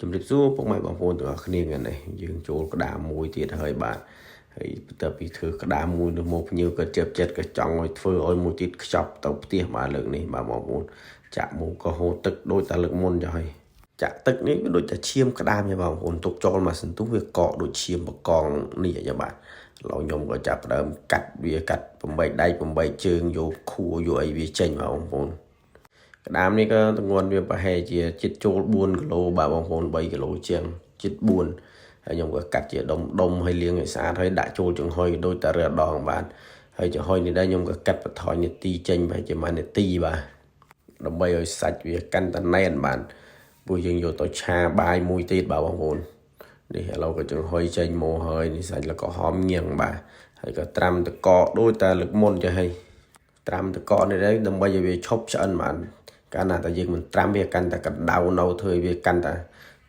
ជំរាបសួរពុកម៉ែបងប្អូនទាំងអស់គ្នាថ្ងៃនេះយើងចូលក្តាមមួយទៀតហើយបាទហើយបន្ទាប់ពីធ្វើក្តាមមួយនោះមកភ្ញៀវក៏ចិត្តក៏ចង់ឲ្យធ្វើឲ្យមួយទៀតខ្ចប់ទៅផ្ទះបាទលើកនេះបាទបងប្អូនចាក់មកក៏ហូរទឹកដូចតែលើកមុនចុះហើយចាក់ទឹកនេះវាដូចតែឈាមក្តាមទេបងប្អូនទុកចោលមកសន្ទុះវាកកដូចឈាមបកងនេះអញ្ចឹងបាទឡូវខ្ញុំក៏ចាប់ផ្ដើមកាត់វាកាត់8ដៃ8ជើងយកខួរយកអីវាចេញបាទបងប្អូនក្តាមនេះក៏ទម្ងន់វាប្រហែលជាជិតចូល4គីឡូបាទបងប្អូន3គីឡូជាងជិត4ហើយខ្ញុំក៏កាត់ជាដុំហើយលាងឲ្យស្អាតហើយដាក់ចូលចំហុយដូចតែរើដងបាទហើយចំហុយនេះដែរខ្ញុំក៏កាត់បន្ថយនាទីចេញប្រហែលជា1នាទីបាទដើម្បីឲ្យសាច់វាកាន់តែណែនបាទពួកយើងយកទៅឆាបាយមួយទៀតបាទបងប្អូននេះឥឡូវក៏ចំហុយចេញមកហើយនេះសាច់លកហមញៀងបាទហើយក៏ត្រាំតកកដូចតែលើកមុនចេះហើយត្រាំតកកនេះដែរដើម្បីឲ្យវាឈប់ឆ្អិនបាទកាលណាតែយើងមិនត្រាំវាកាន់តែកណ្ដៅនៅធ្វើវាកាន់តែ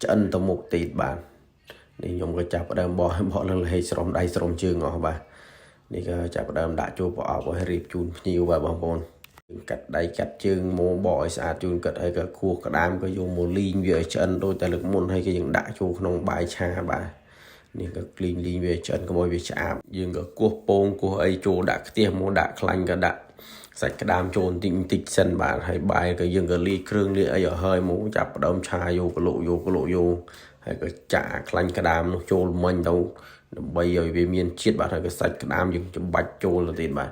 ឆ្អិនទៅមុខទៀតបាទនេះខ្ញុំក៏ចាប់ផ្ដើមបោះលើលហេស្រោមដៃស្រោមជើងអស់បាទនេះក៏ចាប់ផ្ដើមដាក់ចូលប្រអប់ឲ្យរៀបជូនភ្ញៀវបាទបងប្អូនកាត់ដៃកាត់ជើងមកបកឲ្យស្អាតជូនកាត់ហើយក៏ខួរក្តាមក៏យកមកលីងវាឲ្យឆ្អិនដូចតែលើកមុនហើយក៏យើងដាក់ចូលក្នុងបាយឆាបាទនេះក៏លីងវាឆ្អិនកុំឲ្យវាឆ្អាបយើងក៏គោះពងគោះអីចូលដាក់ខ្ទះមកដាក់ខ្លាញ់ក៏ដាក់សាច់ក្តាមចូលបន្តិចសិនបាទហើយបាយក៏យើងក៏លាយគ្រឿងលាយអីឲ្យហើយមកចាប់ផ្ដើមឆាយកគលោកហើយក៏ចាក់ខ្លាញ់ក្តាមនោះចូលមិញទៅដើម្បីឲ្យវាមានជាតិបាទហើយក៏សាច់ក្តាមយើងចំបាច់ចូលទៅទៀតបាទ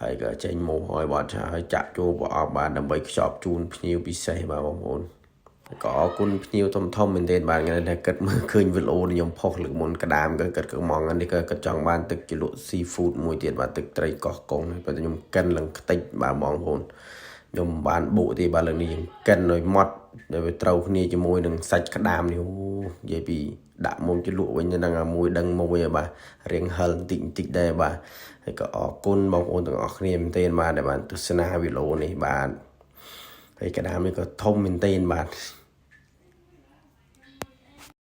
ហើយក៏ចេញមកហើយបាទឆាហើយចាក់ចូលប្រអប់បាទដើម្បីខ្ចប់ជូនភ្ញៀវពិសេសបាទបងប្អូនក៏អរគុណភ្ញៀវធំមែនទែនបាទថ្ងៃនេះគិតមើលឃើញវីដេអូខ្ញុំផុសលើកមុនក្តាមក៏គិតក៏មកនេះក៏ចង់បានទឹកជ្រលក់ seafood មួយទៀតបាទទឹកត្រីកោះកុងហើយបើខ្ញុំកិនឡើងខ្ទេចបាទបងប្អូនខ្ញុំបានបុកទេបាទលើនេះកិនឲ្យម៉ត់ដែលវាត្រូវគ្នាជាមួយនឹងសាច់ក្តាមនេះនិយាយពីដាក់មកជ្រលក់វិញហ្នឹងអាមួយដឹងមួយបាទរៀងហិលបន្តិចដែរបាទហើយក៏អរគុណបងប្អូនទាំងអស់គ្នាមែនទែនបាទដែលបានទស្សនាវីដេអូនេះបាទហើយក្តាមនេះក៏ធំមែនទែនបាទ